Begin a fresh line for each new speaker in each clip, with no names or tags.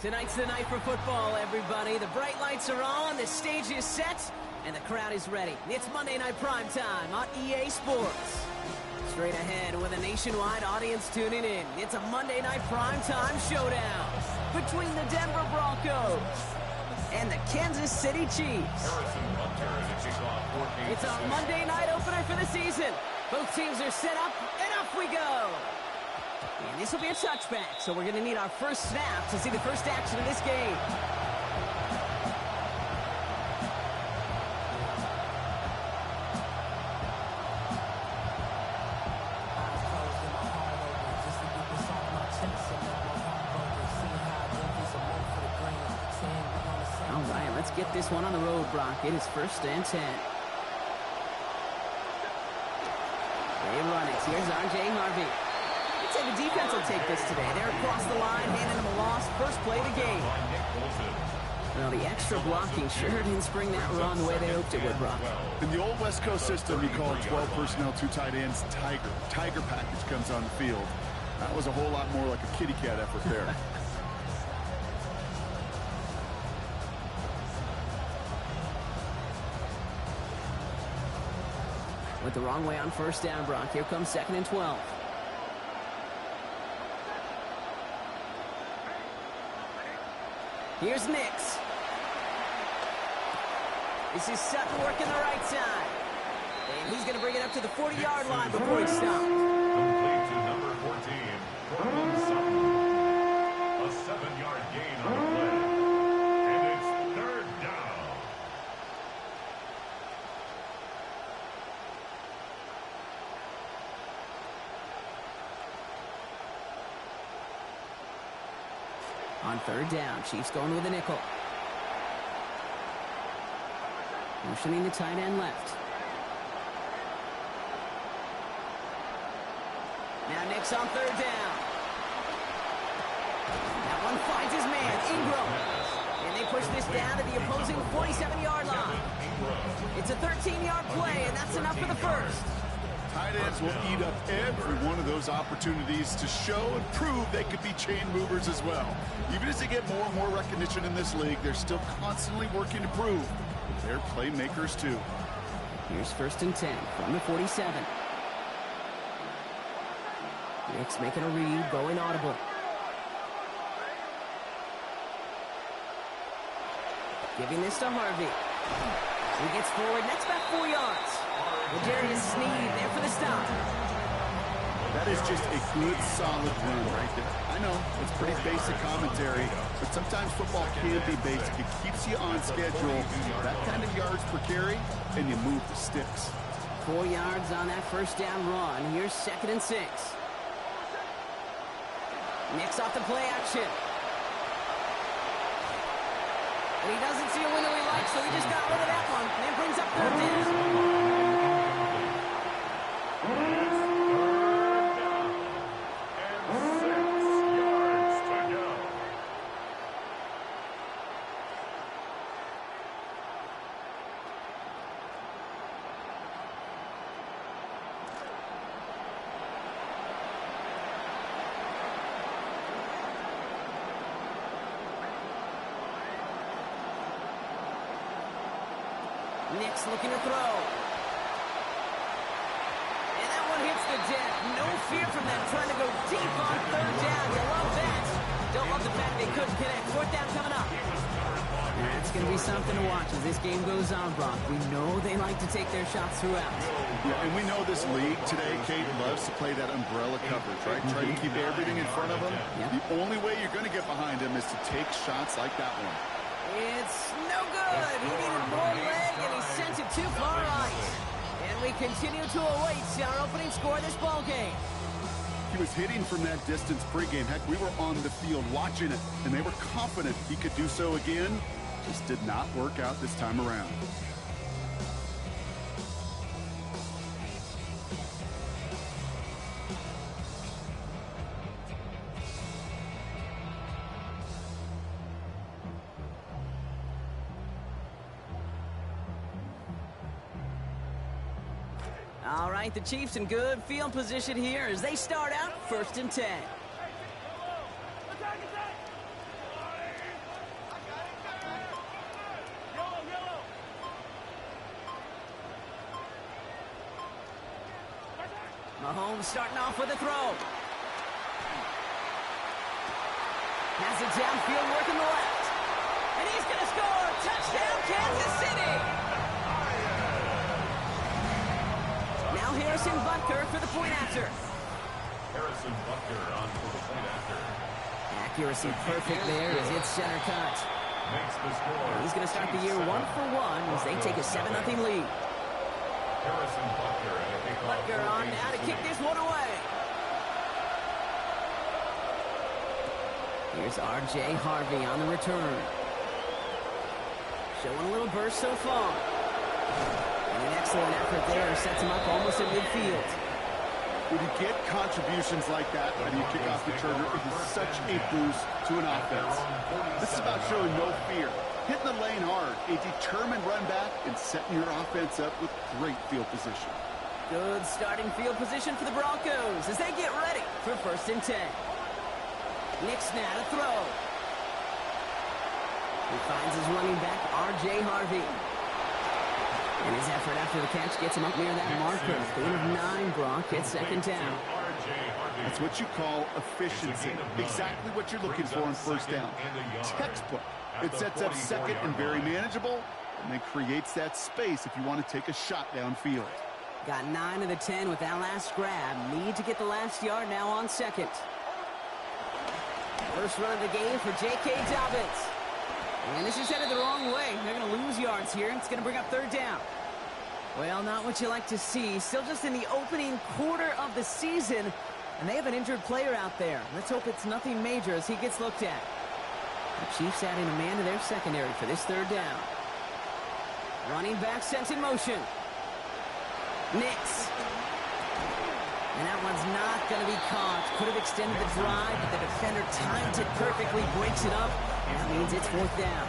Tonight's the night for football, everybody. The bright lights are on, the stage is set, and the crowd is ready. It's Monday Night Primetime on EA Sports. Straight ahead with a nationwide audience tuning in. It's a Monday Night Primetime showdown between the Denver Broncos and the Kansas City Chiefs. It's our Monday night opener for the season. Both teams are set up, and off we go. And this will be a touchback, so we're going to need our first snap to see the first action of this game. All right, let's get this one on the road, Brock. It is 1st and 10. They run it. Here's R.J. Harvey. I'd say the defense will take this today. They're across the line, handing them a loss. First play of the game. Well, the extra blocking sure didn't spring that run the way they hoped it would, Brock.
In the old West Coast system, you call 12 personnel, 2 tight ends, Tiger. Tiger package comes on the field. That was a whole lot more like a kitty cat effort there.
Went the wrong way on first down, Brock. Here comes 2nd and 12. Here's Nix. This is Sutton working the right side. And he's going to bring it up to the 40-yard line before he stops.
Complete to number 14, Cortland Sutton. A 7-yard gain on the play. And it's 3rd down.
On 3rd down, Chiefs going with a nickel. Motioning the tight end left. Now Nix on 3rd down. That one finds his man, Ingram. And they push this down to the opposing 47-yard line. It's a 13-yard play, and that's enough for the first.
Tight ends will eat up every one of those opportunities to show and prove they could be chain movers as well. Even as they get more and more recognition in this league, they're still constantly working to prove they're playmakers too.
Here's 1st and 10 from the 47. Nix making a read, going audible. Giving this to Harvey. He gets forward, next back 4 yards. Darius Sneed there for the stop.
That is just a good, solid run right there. I know, it's pretty basic commentary, but sometimes football can be basic. It keeps you on schedule, that kind of yards per carry, and you move the sticks.
4 yards on that first down run. Here's 2nd and 6. Nix off the play action. And he doesn't see a window he likes, so he just got rid of that one. And it brings up 3rd down. Nix looking to throw. And that one hits the deck. No fear from them trying to go deep on 3rd down. You love that. Don't love the fact they couldn't connect. 4th down coming up. That's going to be something to watch as this game goes on, Brock. We know they like to take their shots throughout.
Yeah, and we know this league today, Kate, loves to play that umbrella coverage, right? Try to keep everything in front of them.
Yep.
The only way you're going to get behind them is to take shots like that one.
It's no good. He needed more leg, and he sent it too far right. And we continue to await our opening score of this ball game.
He was hitting from that distance pregame. Heck, we were on the field watching it, and they were confident he could do so again. Just did not work out this time around.
All right, the Chiefs in good field position here as they start out 1st and 10. Mahomes starting off with a throw. Has it downfield, working the left. And he's going to score. Touchdown, Kansas City. Now Harrison Butker for the point after.
Harrison Butker on for the point after.
Accuracy perfect there as it's center cut.
Makes the score.
He's going to start the year 1 for 1 as they take a 7-0 lead.
Harrison Butker and a kickoff.
Butker on now to kick this one away. Here's R.J. Harvey on the return. Showing a little burst so far. And an excellent effort there sets him up almost at midfield.
When you get contributions like that when you kick off returner, it is such a boost to an offense. This is about showing no fear, hitting the lane hard, a determined run back, and setting your offense up with great field position.
Good starting field position for the Broncos as they get ready for 1st and 10. Nick's now to throw. He finds his running back, R.J. Harvey. And his effort after the catch gets him up near that marker. Gain of 9, Brock. It's 2nd down.
That's what you call efficiency. Exactly what you're looking for on 1st down. Textbook. It sets up 2nd and very manageable, and then creates that space if you want to take a shot downfield.
Got 9 of the 10 with that last grab. Need to get the last yard now on 2nd. First run of the game for J.K. Dobbins. And this is headed the wrong way. They're going to lose yards here. It's going to bring up 3rd down. Well, not what you like to see. Still just in the opening quarter of the season. And they have an injured player out there. Let's hope it's nothing major as he gets looked at. The Chiefs adding a man to their secondary for this 3rd down. Running back sent in motion. Nix. And that one's not going to be caught. Could have extended the drive, but the defender timed it perfectly, breaks it up, and that means it's 4th down.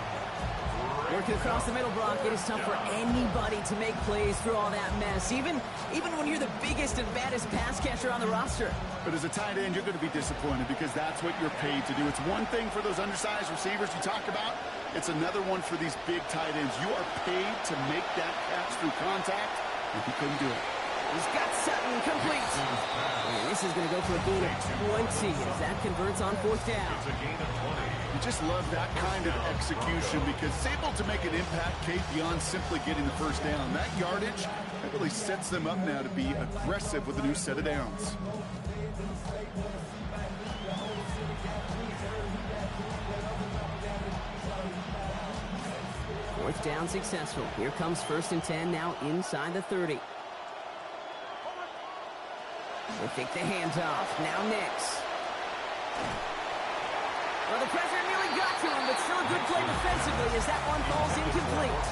Working across the middle, Brock, it is tough for anybody to make plays through all that mess, even when you're the biggest and baddest pass catcher on the roster.
But as a tight end, you're going to be disappointed because that's what you're paid to do. It's one thing for those undersized receivers you talk about. It's another one for these big tight ends. You are paid to make that catch through contact, and he couldn't do it.
He's got Sutton complete. And this is going to go for a gain of 20 as that converts on 4th down.
You just love that kind of execution because it's able to make an impact, Kate, beyond simply getting the 1st down. That yardage, that really sets them up now to be aggressive with a new set of downs.
Fourth down successful. Here comes 1st and 10 now inside the 30. They take the handoff. Now Nix. Well, the pressure nearly got to him, but still a good play defensively as that one falls incomplete.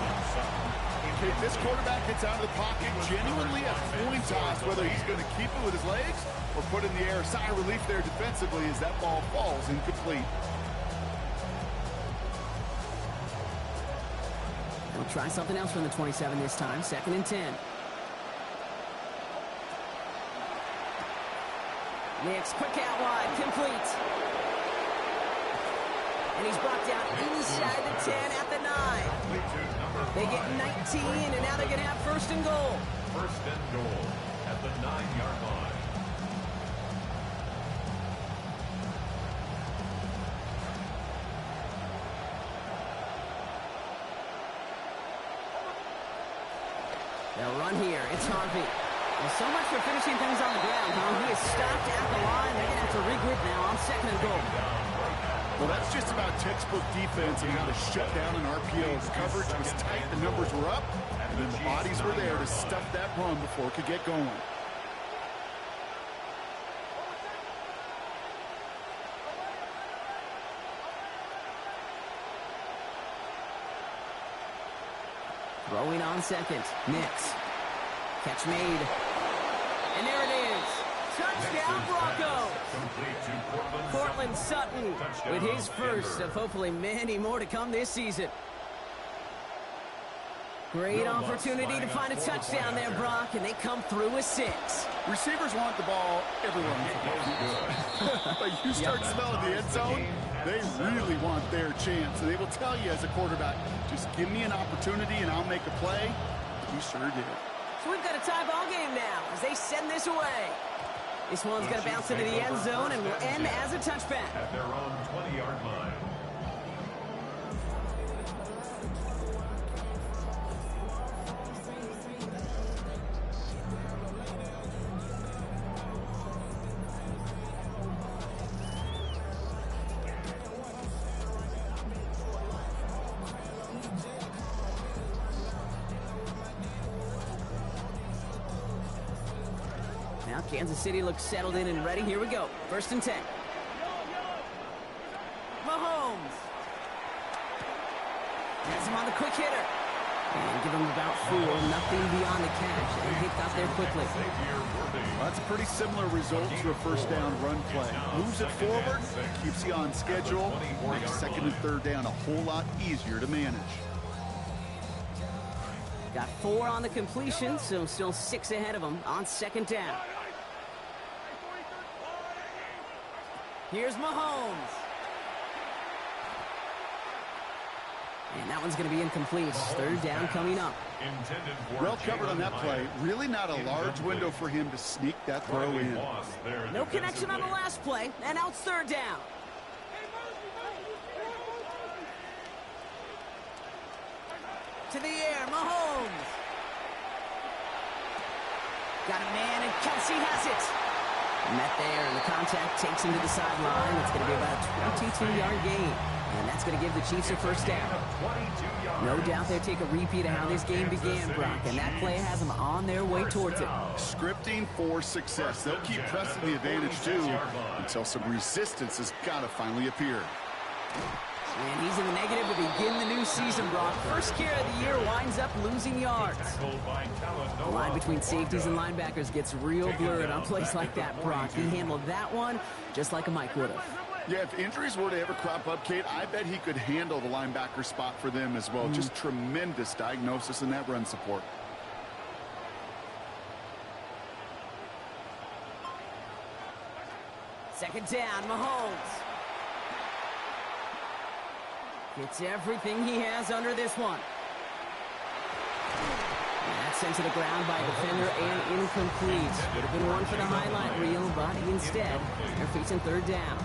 If this quarterback gets out of the pocket, genuinely a coin toss, whether he's going to keep it with his legs or put in the air. Sigh of relief there defensively as that ball falls incomplete.
They'll try something else from the 27 this time. 2nd and 10. Nix, quick out wide, complete. And he's brought down inside the 10 at the 9. They get 19, and now they're going to have 1st and goal.
1st and goal at the 9-yard line.
They'll run here. It's Harvey. Well, so much for finishing things on the ground, huh? He is stopped at the line. They're going to have to regroup now on 2nd and goal.
Well, that's just about textbook defense and how to shut down an RPO. The coverage was tight, the numbers were up, and then the bodies were there to stuff that run before it could get going.
Throwing on 2nd. Nix. Catch made. And there it is. Touchdown, Broncos. Cortland Sutton with his first of hopefully many more to come this season. Great opportunity to find a touchdown there, Brock, and they come through with 6.
Receivers want the ball, everyone wants the ball. But you start smelling the end zone, they really want their chance. And they will tell you as a quarterback, just give me an opportunity and I'll make a play. He sure did.
So we've got a tie ball game now as they send this away. This one's going to bounce into the end zone and will end as a touchback.
At their own 20-yard line.
Now Kansas City looks settled in and ready. Here we go. 1st and 10. Mahomes. Has him on the quick hitter. And give him about 4. Nothing beyond the catch. And he got there quickly.
Well, that's a pretty similar result to a first down run play. Moves it forward, keeps you on schedule, makes 2nd and 3rd down a whole lot easier to manage.
Got 4 on the completion, so still 6 ahead of him on 2nd down. Here's Mahomes. And that one's going to be incomplete. 3rd down coming up.
Well covered on that play. Really not a large window for him to sneak that throw in.
No connection on the last play, and now it's 3rd down. To the air, Mahomes. Got a man, and Kelsey has it. Met there, and the contact takes him to the sideline. It's going to be about a 22-yard gain. And that's going to give the Chiefs a 1st down. No doubt they'll take a repeat of how this game began, Brock. And that play has them on their way towards it.
Scripting for success. They'll keep pressing the advantage, too, until some resistance has got to finally appear.
And he's in the negative to begin the new season, Brock. First carry of the year winds up losing yards. The line between safeties and linebackers gets real blurred on plays like that, Brock. He handled that one just like a Mike would have.
Yeah, if injuries were to ever crop up, Kate, I bet he could handle the linebacker spot for them as well. Just tremendous diagnosis in that run support.
Second down, Mahomes. Gets everything he has under this one. And that's sent to the ground by a defender and incomplete. Would have been one for the highlight reel, but instead, they're facing 3rd down.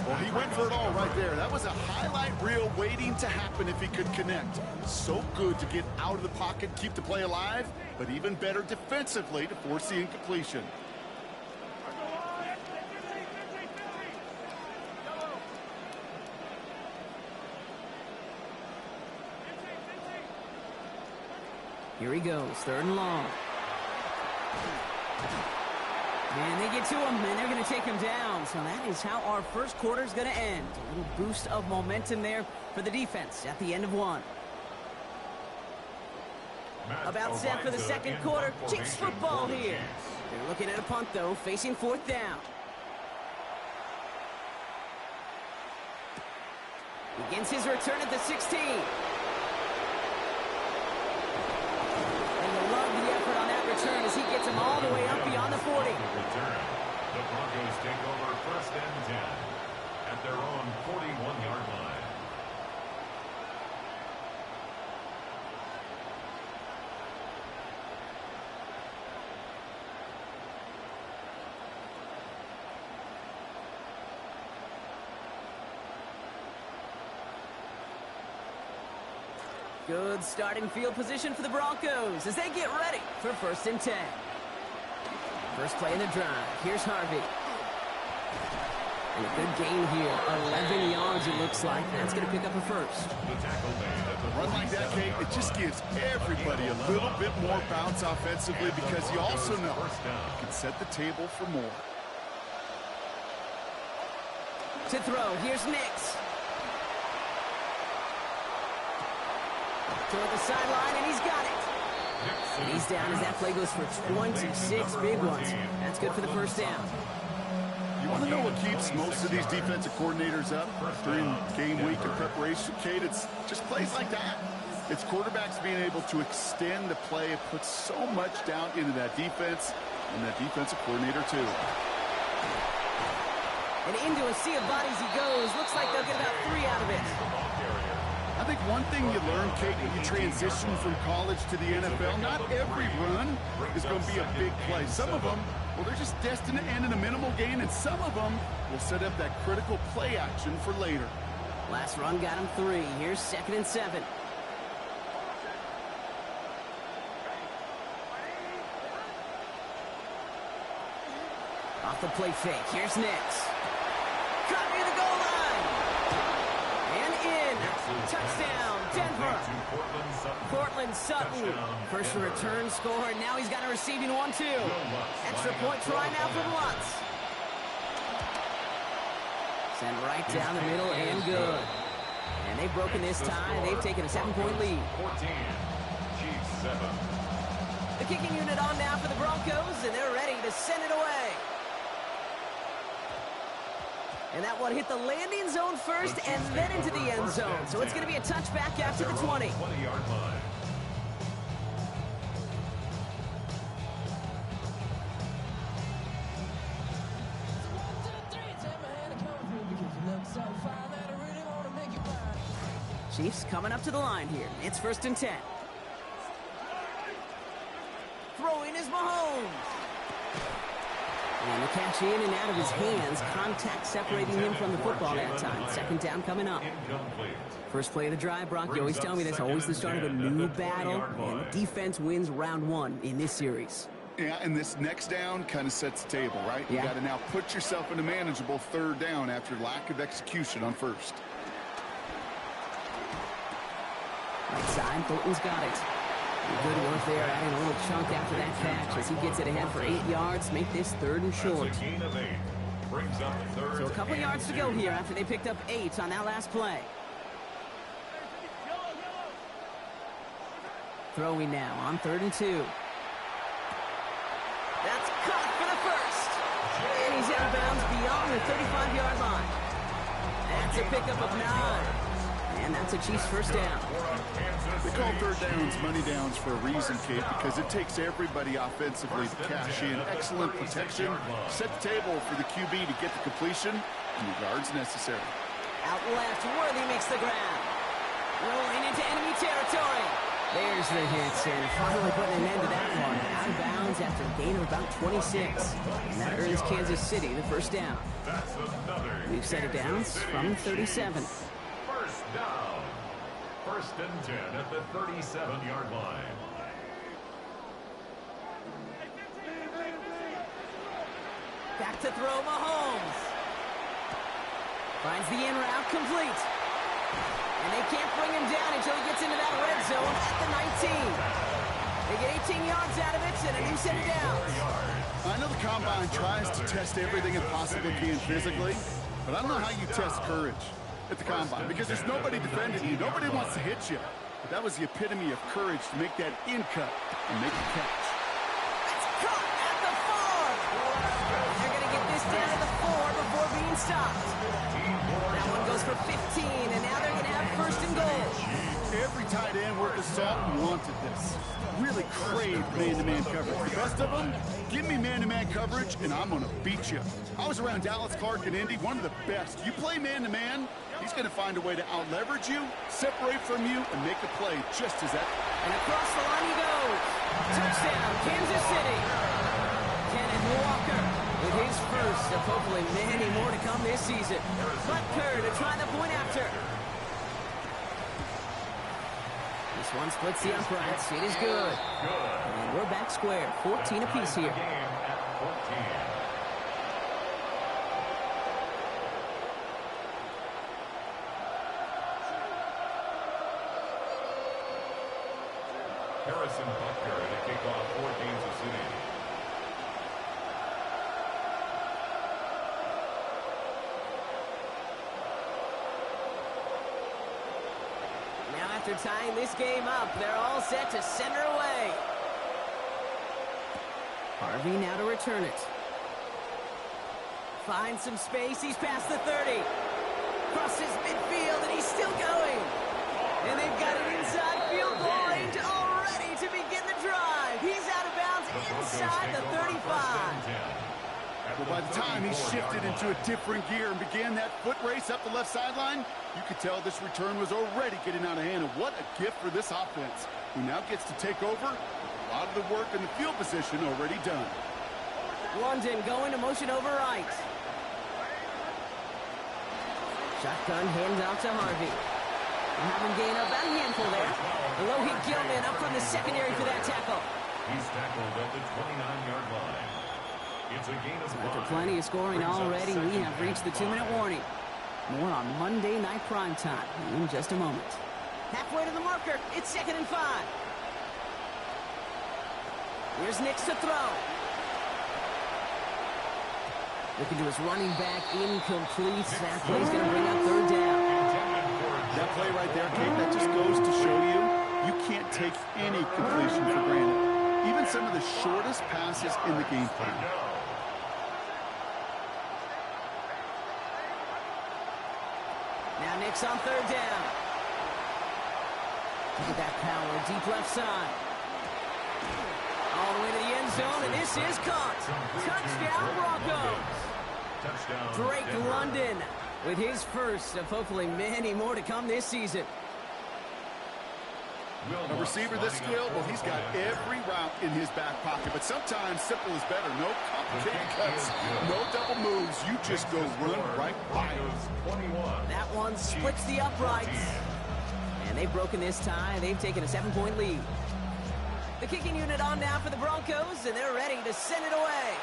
Well, he went for it all right there. That was a highlight reel waiting to happen if he could connect. So good to get out of the pocket, keep the play alive, but even better defensively to force the incompletion.
Here he goes, 3rd and long. And they get to him, and they're going to take him down. So that is how our first quarter is going to end. A little boost of momentum there for the defense at the end of 1. About set for the 2nd quarter. Chiefs football here. They're looking at a punt, though, facing 4th down. Begins his return at the 16. Return as he gets him all the way up beyond the 40.
The Broncos take over 1st and 10 at their own 41-yard line.
Good starting field position for the Broncos as they get ready for 1st and 10. First play in the drive. Here's Harvey. And a good gain here. 11 yards, it looks like. That's going to pick up a 1st.
Run like that, Kate, it just gives everybody a little bit more bounce offensively because you also know you can set the table for more.
To throw, here's Nix. Toward the sideline, and he's got it. And he's down as that play goes for 26 big ones. That's good for the 1st down.
You want to know what keeps most of these defensive coordinators up during game week and preparation, Kate? It's just plays like that. It's quarterbacks being able to extend the play. It puts so much down into that defense and that defensive coordinator, too.
And into a sea of bodies he goes. Looks like they'll get about 3 out of it.
I think one thing you learn, Kate, when you transition from college to the NFL, not every run is going to be a big play. Some of them, well, they're just destined to end in a minimal gain, and some of them will set up that critical play action for later.
Last run got him 3. Here's 2nd and 7. Off the play fake. Here's Nix. Caught near the goal line. And in. Touchdown, Denver. Cortland Sutton. First return score. Now he's got a receiving one, too. Extra point try now from Lutz. Sent right down the middle and good. And they've broken this tie. They've taken a 7-point lead.
14, Chiefs 7.
The kicking unit on now for the Broncos, and they're ready to send it away. And that one hit the landing zone first and then into the end zone. So it's going to be a touchback after the 20.
20-yard line.
Chiefs coming up to the line here. It's 1st and 10. Throwing is Mahomes. And the catch in and out of his hands. Contact separating him from the football that time. 2nd down coming up. First play of the drive, Brock. You always tell me that's always the start of a new battle. And the defense wins round 1 in this series.
Yeah, and this next down kind of sets the table, right?
Yeah.
You got to now put yourself in a manageable 3rd down after lack of execution on 1st.
Right side, Thornton's got it. Good work there, adding a little chunk after that catch as he gets it ahead for 8 yards. Make this 3rd and short. So a couple yards to go here after they picked up 8 on that last play. Throwing now on 3rd and 2. That's caught for the first. And he's out of bounds beyond the 35-yard line. That's a pickup of 9. And that's a Chiefs 1st down.
They call 3rd downs money downs for a reason, Kate, because it takes everybody offensively to cash in. Excellent protection. Set the table for the QB to get the completion and the yards necessary.
Out left, Worthy makes the ground. Rolling into enemy territory. There's the hits, and finally putting an end to that one. Out of bounds after a gain of about 26. And that earns Kansas City the 1st down. We've set it downs from 37.
First down. 1st and 10 at the 37-yard line.
Back to throw, Mahomes. Finds the in route complete. And they can't bring him down until he gets into that red zone at the 19. They get 18 yards out of it and a new set of downs.
I know the Combine tries to test everything it possibly can physically, but I don't know how you test courage at the Combine, because there's nobody defending you. Nobody wants to hit you. But that was the epitome of courage to make that in cut and make the catch.
That's caught at the 4. They're going to get this down to the 4 before being stopped. That one goes for 15, and now they're going to have 1st and goal.
Every tight end worth his salt wanted this. Really craved man-to-man coverage. The best of them, give me man-to-man coverage, and I'm going to beat you. I was around Dallas Clark and Indy, one of the best. You play man-to-man, he's going to find a way to out-leverage you, separate from you, and make a play just as that.
And across the line he goes. Touchdown, Kansas City. Kenneth Walker with his first of hopefully many more to come this season. Butker to try the point after. This one splits the uprights. It is good. And we're back square. 14 apiece here.
Harrison Butker to kick off for Kansas City.
Now after tying this game up, they're all set to send her away. Harvey now to return it. Finds some space. He's past the 30. Crosses midfield, and he's still going. And they've got an inside field goal range already to begin the drive. He's out of bounds inside the 35.
Well, by the time he shifted into a different gear and began that foot race up the left sideline, you could tell this return was already getting out of hand. And what a gift for this offense, who now gets to take over with a lot of the work in the field position already done.
London going to motion over right. Shotgun handoff to Harvey. Have him gain up about a handful there. A low-hit Gilman up from the secondary for that tackle.
He's tackled at the 29-yard line. It's a gain of 5.
After plenty of scoring already, we have reached the 2-minute warning. More on Monday Night Primetime in just a moment. Halfway to the marker. It's 2nd and 5. Here's Nix to throw. Looking to his running back, incomplete. That play's going to bring up 3rd down.
That play right there, Kate, that just goes to show you, you can't take any completion for granted. Even some of the shortest passes in the game plan.
Now Nix on 3rd down. Look at that power, deep left side. All the way to the end zone, and this is caught. Touchdown, Broncos. Drake London with his first of hopefully many more to come this season.
A receiver this skilled, well, he's got every route in his back pocket, but sometimes simple is better. No complicated cuts, no double moves. You just go run right by him.
That one splits the uprights. And they've broken this tie. They've taken a 7-point lead. The kicking unit on now for the Broncos, and they're ready to send it away.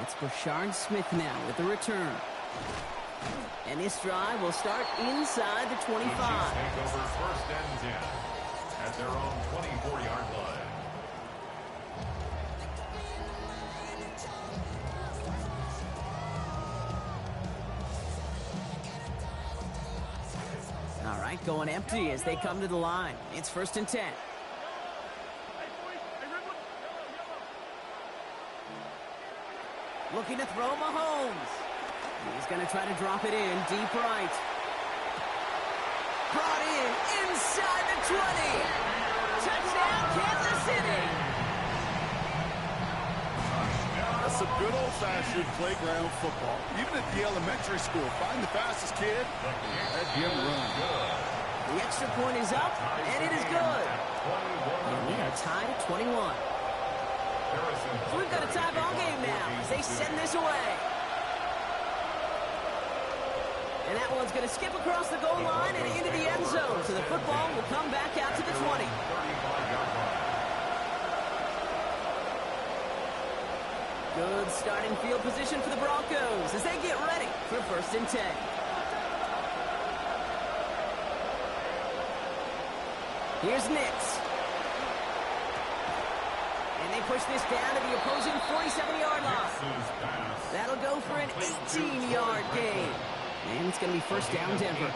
It's Brashard Smith now with the return. And this drive will start inside the 25.
Take over 1st and 10 at their own 24-yard line.
All right, going empty as they come to the line. It's 1st and 10. Looking to throw Mahomes. He's going to try to drop it in deep right. Brought in inside the 20. Touchdown, Kansas City.
That's some good old-fashioned playground football. Even at the elementary school, find the fastest kid, let him run.
The extra point is up, and it is good. And we are tied at 21. So we've got a tie ball game now as they send this away. And that one's going to skip across the goal line and into the end zone. So the football will come back out to the 20. Good starting field position for the Broncos as they get ready for 1st and 10. Here's Nix. And they push this down to the opposing 47-yard line. That'll go for an 18-yard gain. And it's going to be 1st down, Denver.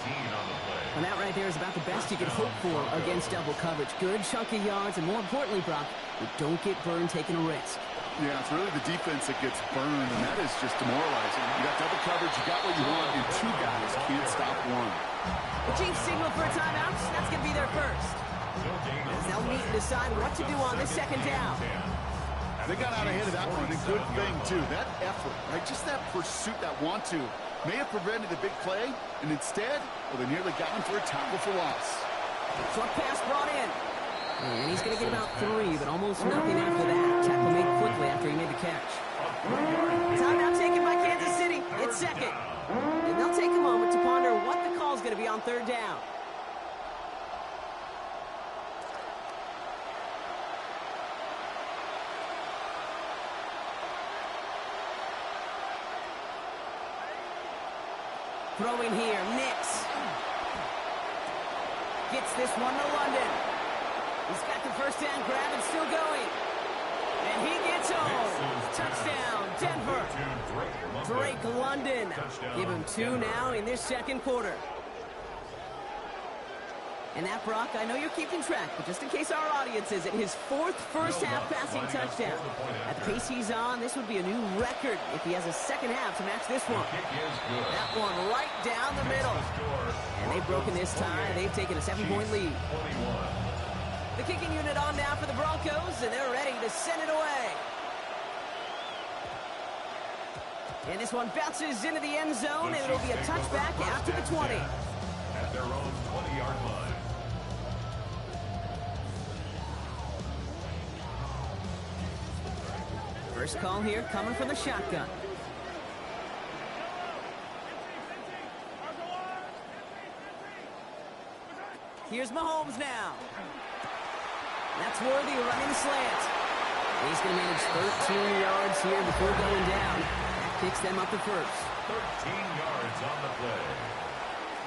And that right there is about the best you can hope for against double coverage. Good chunky yards, and more importantly, Brock, you don't get burned taking a risk.
Yeah, it's really the defense that gets burned, and that is just demoralizing. You got double coverage, you got what you want, and 2 guys can't stop one.
The Chiefs signal for a timeout. That's going to be their first. As they'll meet and decide what to do on this 2nd down.
They got out ahead of that one, and good thing, too. That effort, right, just that pursuit, that want-to, may have prevented a big play, and instead, well, they nearly got him for a tackle for loss.
Short pass brought in. And he's going to get about 3, but almost nothing after that. Tackle made quickly after he made the catch. Timeout taken by Kansas City. It's 2nd. And they'll take a moment to ponder what the call is going to be on 3rd down. Throwing here, Nix. Gets this one to London. He's got the 1st down grab and still going. And he gets home. Touchdown, Denver. Drake London. Give him 2 now in this 2nd quarter. And that, Brock, I know you're keeping track, but just in case our audience isn't, his 4th first-half passing touchdown. At the pace he's on, this would be a new record if he has a 2nd half to match this one. That one right down the middle. And they've broken this tie. They've taken a 7-point lead. The kicking unit on now for the Broncos, and they're ready to send it away. And this one bounces into the end zone, and it'll be a touchback after the 20.
At their own 20-yard line.
First call here coming from the shotgun. Here's Mahomes now. That's Worthy running the slant. He's going to manage 13 yards here before going down. That kicks them up the first.
13 yards on the play.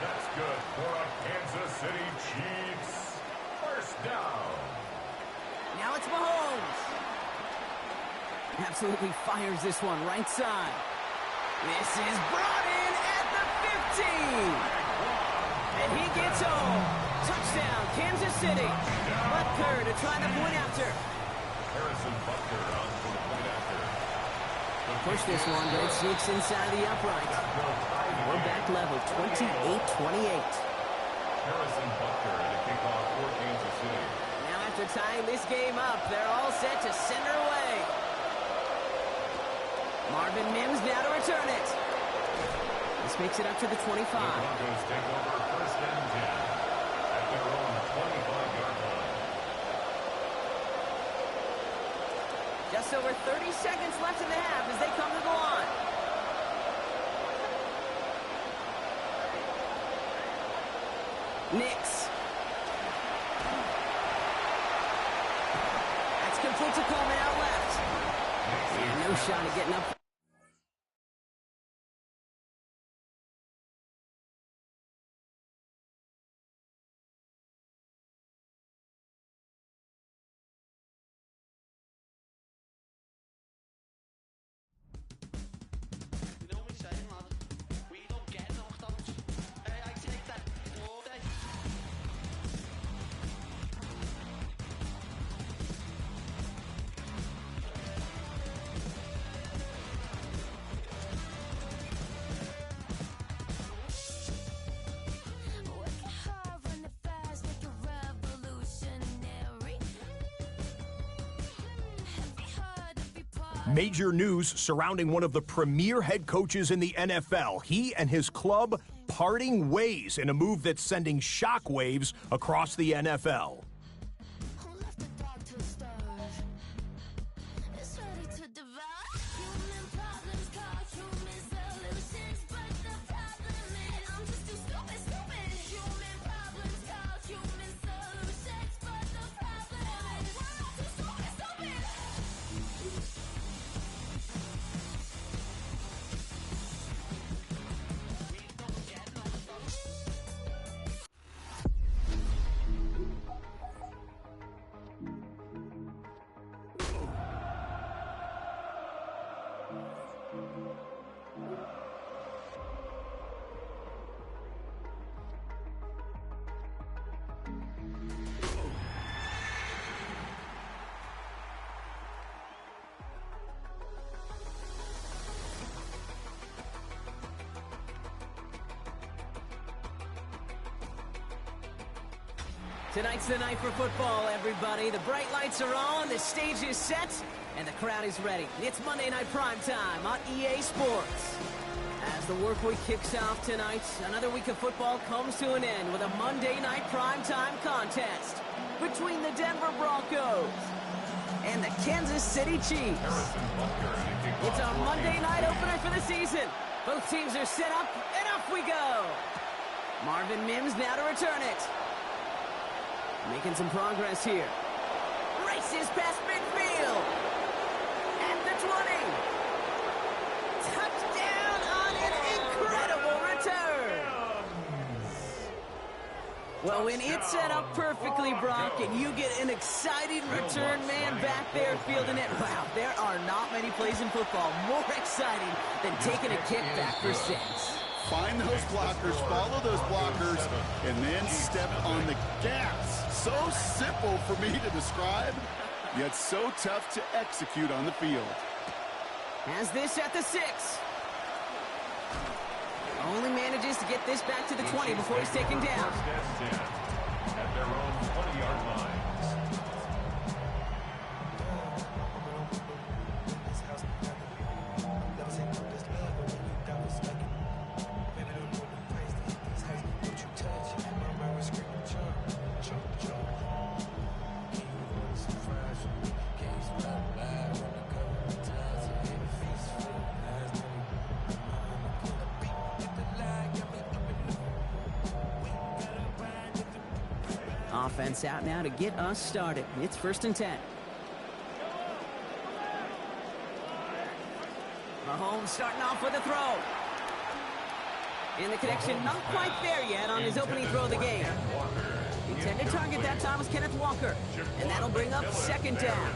That's good for a Kansas City Chiefs. First down.
Now it's Mahomes. Absolutely fires this one right side. This is brought in at the 15. And he gets home. Touchdown, Kansas City. Butker to try the point after.
Harrison Butker on for the point after.
Push this one, but it sneaks inside the upright. We're back level, 28-28.
Harrison Butker at a kickoff for Kansas City.
Now after tying this game up, they're all set to send her away. Marvin Mims now to return it. This makes it up to the 25.
The Broncos take over first and 10 at their own 25-yard line.
Just over 30 seconds left in the half as they come to the line. Nix. That's complete to Coleman out left. And no shot at getting up.
Major news surrounding one of the premier head coaches in the NFL. He and his club parting ways in a move that's sending shockwaves across the NFL.
Tonight's the night for football, everybody. The bright lights are on, the stage is set, and the crowd is ready. It's Monday Night Primetime on EA Sports. As the work week kicks off tonight, another week of football comes to an end with a Monday Night Primetime contest between the Denver Broncos and the Kansas City Chiefs. It's our Monday night opener for the season. Both teams are set up, and off we go. Marvin Mims now to return it. Making some progress here. Races past midfield. At the 20. Touchdown on an incredible return. Well, when it's set up perfectly, Brock, and you get an exciting return man back there fielding it, wow, there are not many plays in football more exciting than taking a kick back for 6.
Find those blockers, follow those blockers, and then step on the gas. So simple for me to describe, yet so tough to execute on the field.
Has this at the 6. Only manages to get this back to the 20 before he's taken down.
First and 10 at their own 20-yard line.
defense out now to get us started. It's 1st and 10. Mahomes starting off with a throw. And the connection not quite there yet on his opening throw of the game. Intended target that time was Kenneth Walker. And that'll bring up 2nd down.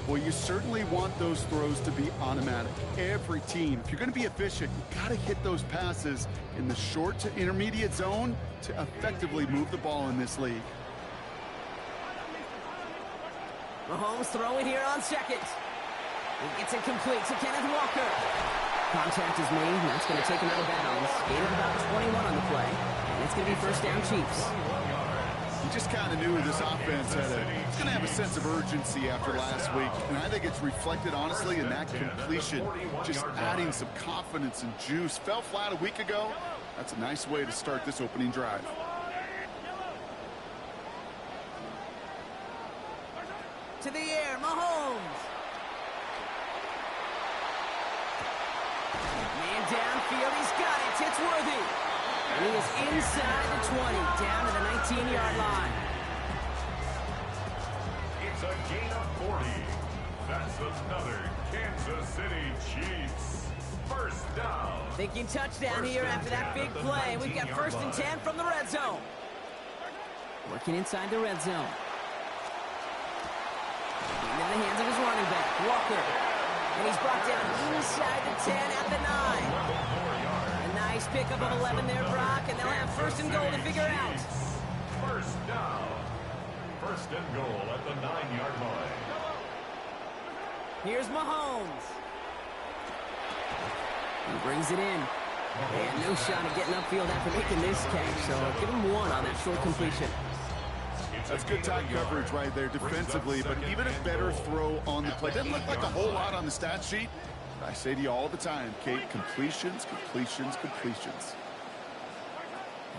Well, you certainly want those throws to be automatic. Every team, if you're going to be efficient, you got to hit those passes in the short to intermediate zone to effectively move the ball in this league.
Mahomes throwing here on 2nd. He gets it complete to Kenneth Walker. Contact is made, and that's going to take him out of bounds. Gain of about 21 on the play, and it's going to be 1st down Chiefs.
You just kind of knew this offense it's going to have a sense of urgency after last week, and I think it's reflected, honestly, in that completion, just adding some confidence and juice. Fell flat a week ago. That's a nice way to start this opening drive.
To the air, Mahomes. Man downfield, he's got it. It's Worthy. And he is inside the 20, down to the 19-yard line.
It's a gain of 40. That's another Kansas City Chiefs 1st down.
Thinking touchdown here after that big play. We've got 1st and 10 from the red zone. Working inside the red zone. In the hands of his running back, Walker. And he's brought down inside the 10 at the 9. A nice pickup of 11 there, Brock, and they'll have 1st and goal to figure out.
1st down. 1st and goal at the 9-yard line.
Here's Mahomes. He brings it in. And no shot at getting upfield after making this catch, so give him 1 on that short completion.
That's good tight coverage right there defensively, but even a better throw on the play. Doesn't look like a whole lot on the stat sheet. I say to you all the time, Kate, completions, completions, completions.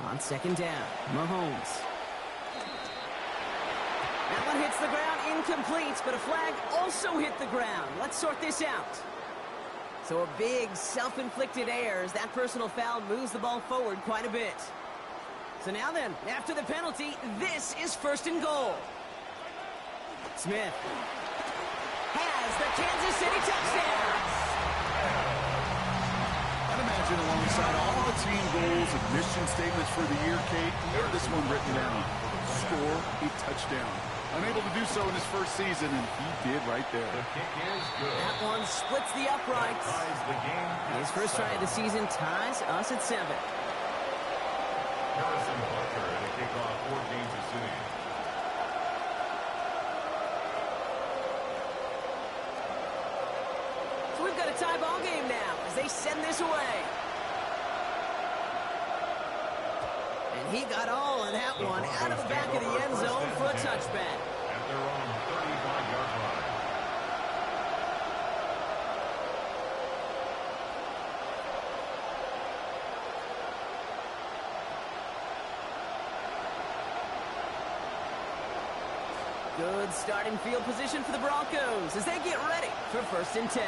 On 2nd down, Mahomes. That one hits the ground, incomplete, but a flag also hit the ground. Let's sort this out. So a big self-inflicted error as that personal foul moves the ball forward quite a bit. So now then, after the penalty, this is 1st and goal. Smith has the Kansas City touchdown.
I'd imagine alongside all the team goals and mission statements for the year, Kate, you have this one written down. Score a touchdown. Unable to do so in his 1st season, and he did right there.
The kick is good.
That one splits the uprights.
Ties the game.
His first try of the season ties us at 7.
Harrison Butker and a kickoff for Kansas City.
So we've got a tie ball game now as they send this away. And he got all of that one out of the back of the end zone for a touchback.
At their own 35-yard line.
Good starting field position for the Broncos as they get ready for 1st and 10.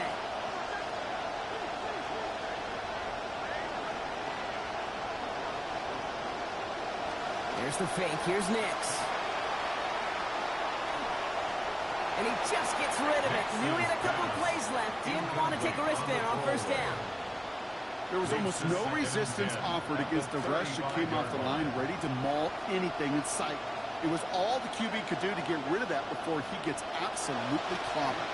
There's the fake. Here's Nix. And he just gets rid of it. Knew he had a couple of plays left. Didn't want to take a risk there on 1st down.
There was almost no resistance offered against the rush that came off the line ready to maul anything in sight. It was all the QB could do to get rid of that before he gets absolutely clobbered.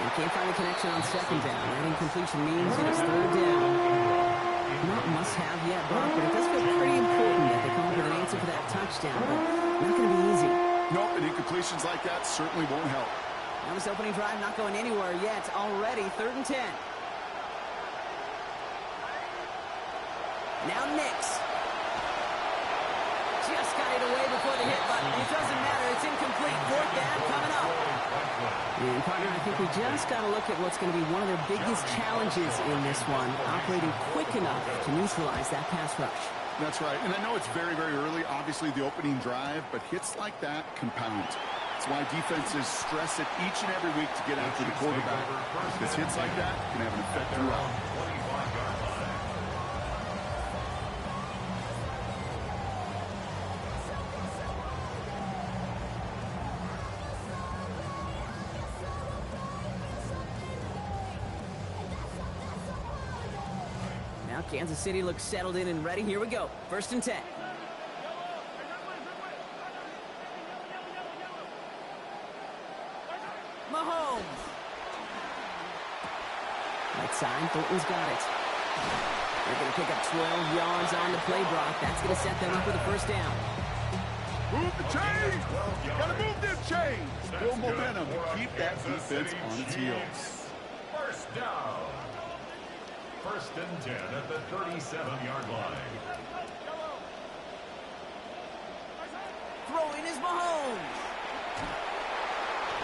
He can't find a connection on 2nd down. That incompletion means it is 3rd down. Not must-have yet, Brock, but it does feel pretty important that they come up with an answer for that touchdown, but not going to be easy.
No, and incompletions like that certainly won't help.
Now this opening drive not going anywhere yet. Already 3rd and 10. Now Nix. Just got it away before the hit button. It doesn't matter. It's incomplete. 4th down coming up. And partner, I think we just got to look at what's going to be one of their biggest challenges in this one, operating quick enough to neutralize that pass rush.
That's right. And I know it's very, very early, obviously the opening drive, but hits like that compound. That's why defenses stress it each and every week to get after the quarterback. Because hits like that can have an effect throughout.
Kansas City looks settled in and ready. Here we go. 1st and 10. Mahomes. Right side, Thornton's got it. They're going to pick up 12 yards on the play, Brock. That's going to set them up with a 1st down.
Move the chains! Gotta move them chains! Build momentum. Keep that defense on its heels.
1st down. 1st and 10 at the 37-yard line.
Throwing is Mahomes.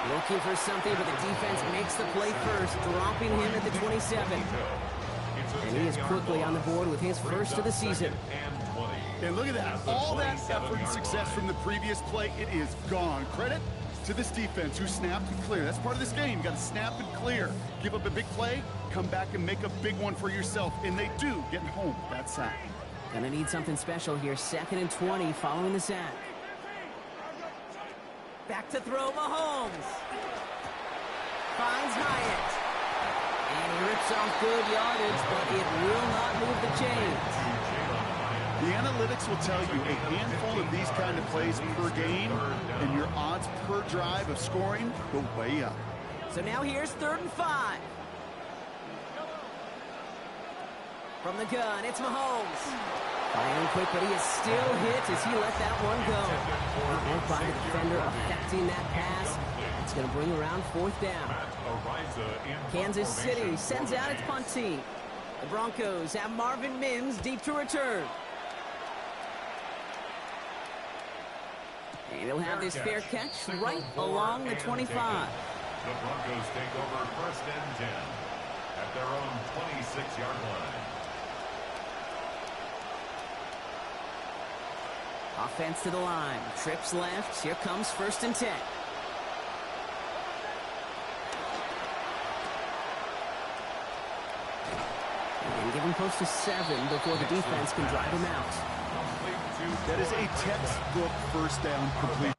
Looking for something, but the defense makes the play first, dropping him at the 27. And he is quickly on the board with his 1st of the season.
And look at that. All that effort and success from the previous play, it is gone. Credit to this defense who snapped and clear. That's part of this game. You got to snap and clear. Give up a big play, come back and make a big one for yourself. And they do, getting home with that sack.
Gonna need something special here. 2nd and 20 following the sack. Back to throw, Mahomes. Finds Hyatt. And he rips off good yardage, but it will not move the chains.
The analytics will tell you a handful of these kind of plays per game, and your odds per drive of scoring go way up.
So now here's 3rd and 5. From the gun, it's Mahomes. Firing quick, but he is still hit as he let that one go. Good work by the defender affecting that pass. It's going to bring around 4th down. Kansas City sends out its punt team. The Broncos have Marvin Mims deep to return. And he'll have this fair catch right along the 25.
The Broncos take over 1st and 10 at their own 26-yard line.
Offense to the line. Trips left. Here comes 1st and 10. And give him close to 7 before the defense can drive him out.
That is a textbook 1st down complete.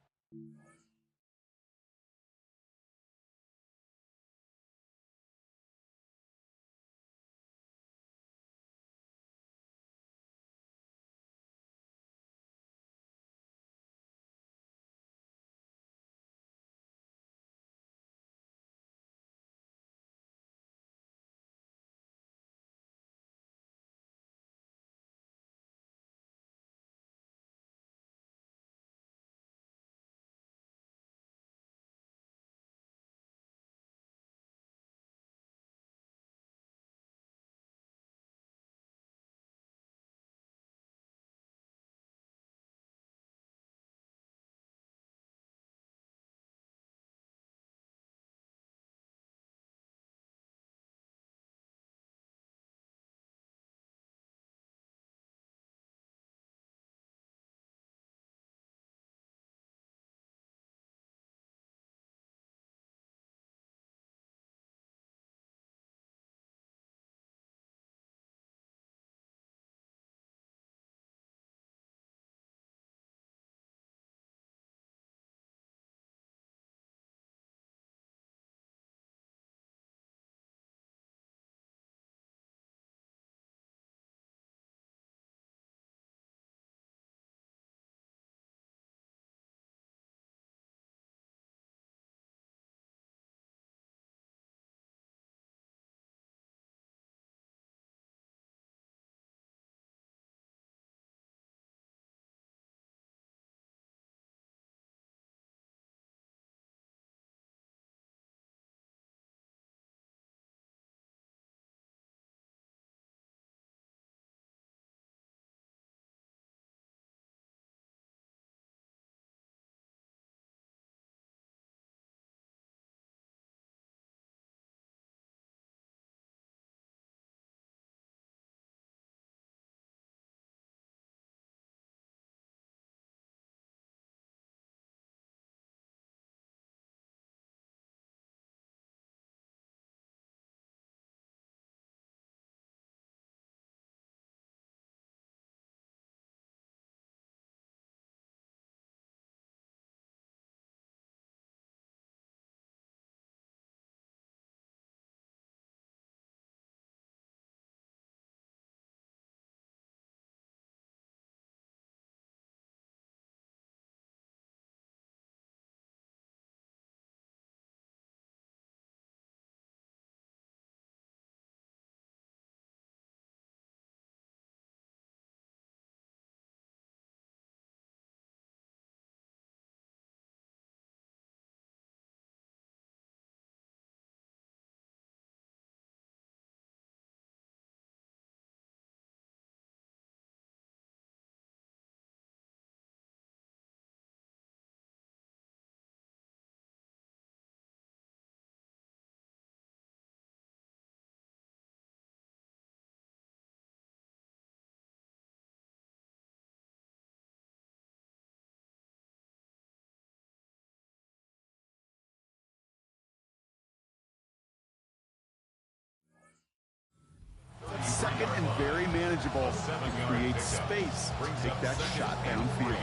manageable and creates space to take that shot downfield.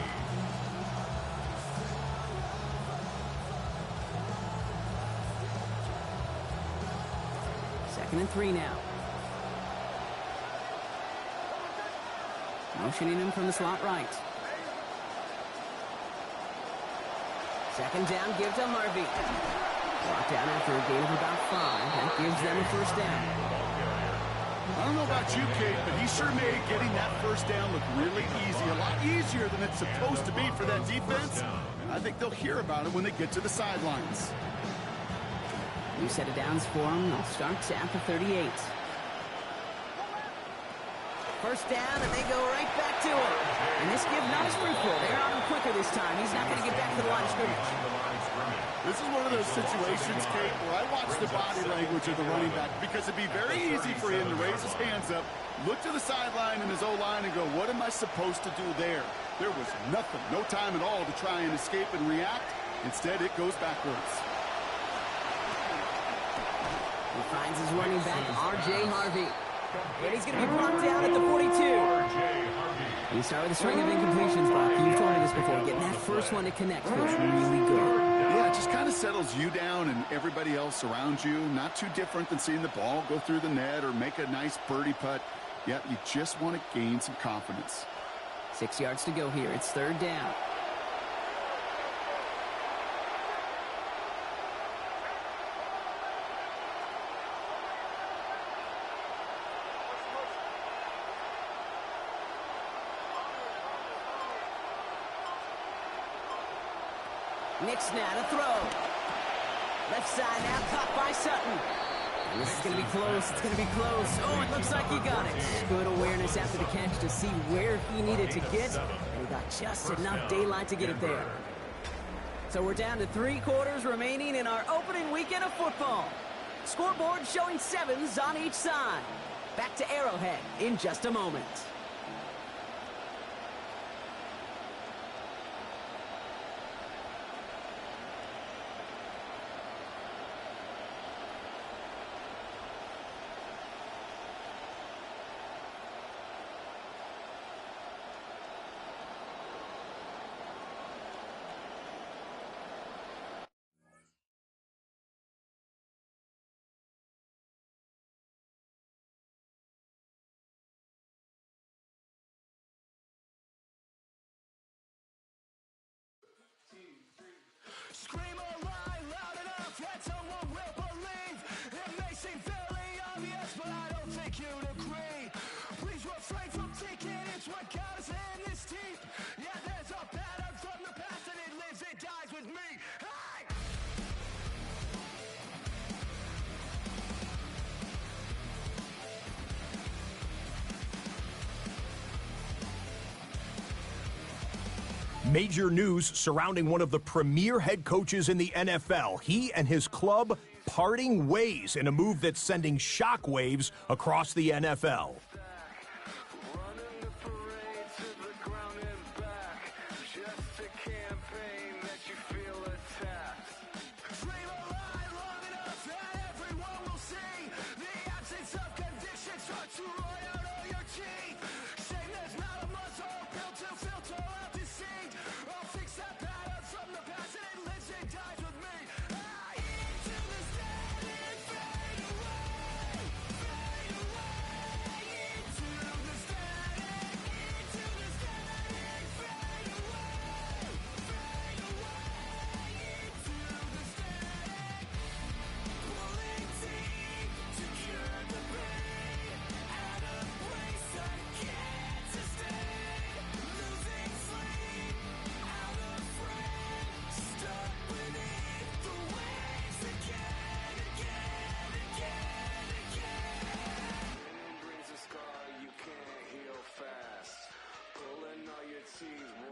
Second and 3 now. Motioning him from the slot right. Second down, give to Harvey. Brought down after a gain of about 5. That gives them a first down.
I don't know about you, Kate, but he sure made getting that first down look really easy. A lot easier than it's supposed to be for that defense. I think they'll hear about it when they get to the sidelines.
New set of downs for them. They'll start at the 38. First down, and they go right back to it. And this give not as fruitful. They're on him quicker this time. He's not going to get back to the line of scrimmage.
This is one of those situations, Kate, where I watch the body language of the running back because it'd be very easy for him to raise his hands up, look to the sideline and his O-line and go, what am I supposed to do there? There was nothing, no time at all to try and escape and react. Instead, it goes backwards.
He finds his running back, R.J. Harvey. And he's going to be brought down at the 42. You start with a string of incompletions, Buck. You've told me this before. Getting that first one to connect feels really good.
Yeah, it just kind of settles you down and everybody else around you. Not too different than seeing the ball go through the net or make a nice birdie putt. Yeah, you just want to gain some confidence.
6 yards to go here. It's third down. Nick snap, a throw. Left side now, caught by Sutton. And this is going to be close. It's going to be close. Oh, it looks like he got it. Good awareness after the catch to see where he needed to get. And he got just enough daylight to get it there. So we're down to 3 quarters remaining in our opening weekend of football. Scoreboard showing 7s on each side. Back to Arrowhead in just a moment.
Scream a line loud enough that someone will believe. It may seem fairly obvious, but I don't think you'd agree. Please refrain from thinking it's what got us in this deep. Yeah, there's a pattern from the past and it lives, it dies with me. Hey!
Major news surrounding one of the premier head coaches in the NFL. He and his club parting ways in a move that's sending shockwaves across the NFL.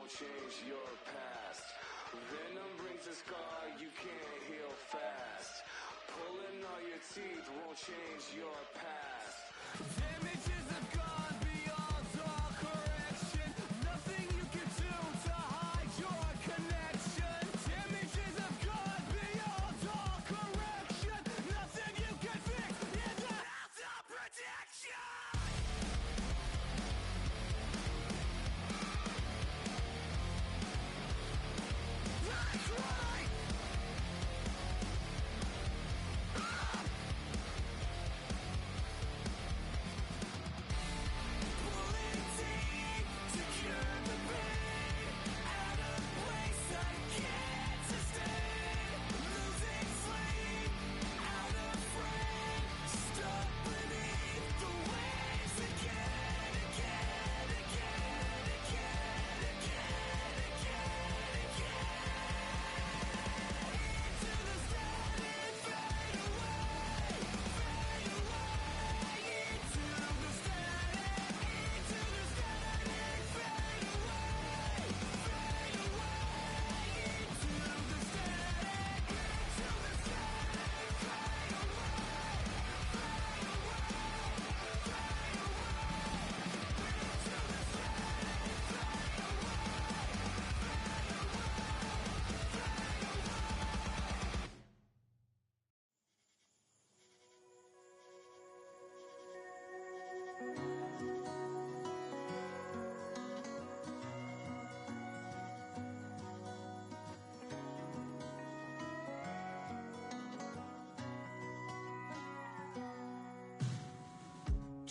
Change your past. Venom brings a scar you can't heal fast. Pulling all your teeth won't change your past. Damages have gone beyond all correction. Nothing you can do to hide your connection. Damages have gone beyond all correction. Nothing you can fix in the house of protection.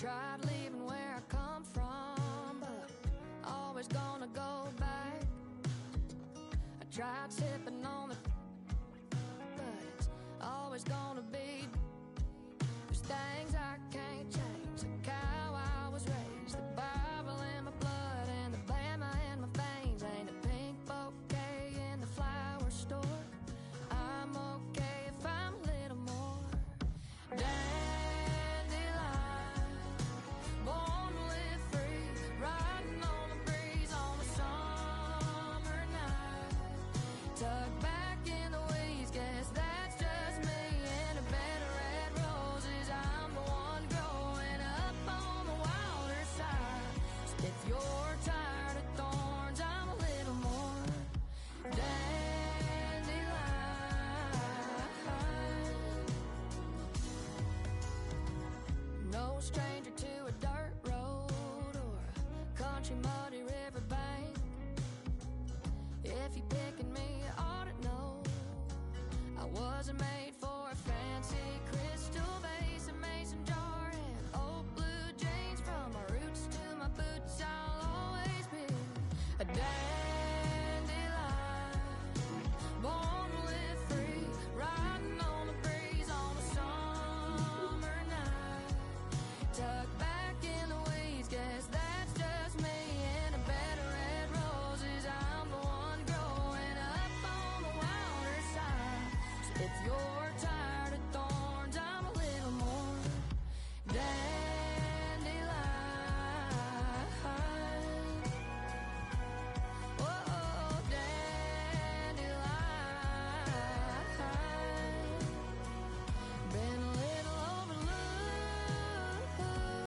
tried leaving where I come from, but always gonna go back. I tried sipping on the, but it's always gonna be. There's things I can't change, like how I was raised. The Bible in my blood and the Bama in my veins. Ain't a pink bouquet in the flower store. I'm okay if I'm a little more dandelion, born to live free, riding on the breeze on a summer night. Tucked back in the weeds, guess that's just me. In a bed of red roses, I'm the one growing up on the wilder side. So if you're tired of thorns, I'm a little more dandelion. No stranger to a dirt road or a country muddy riverbank. If you're picking me, you ought to know I wasn't made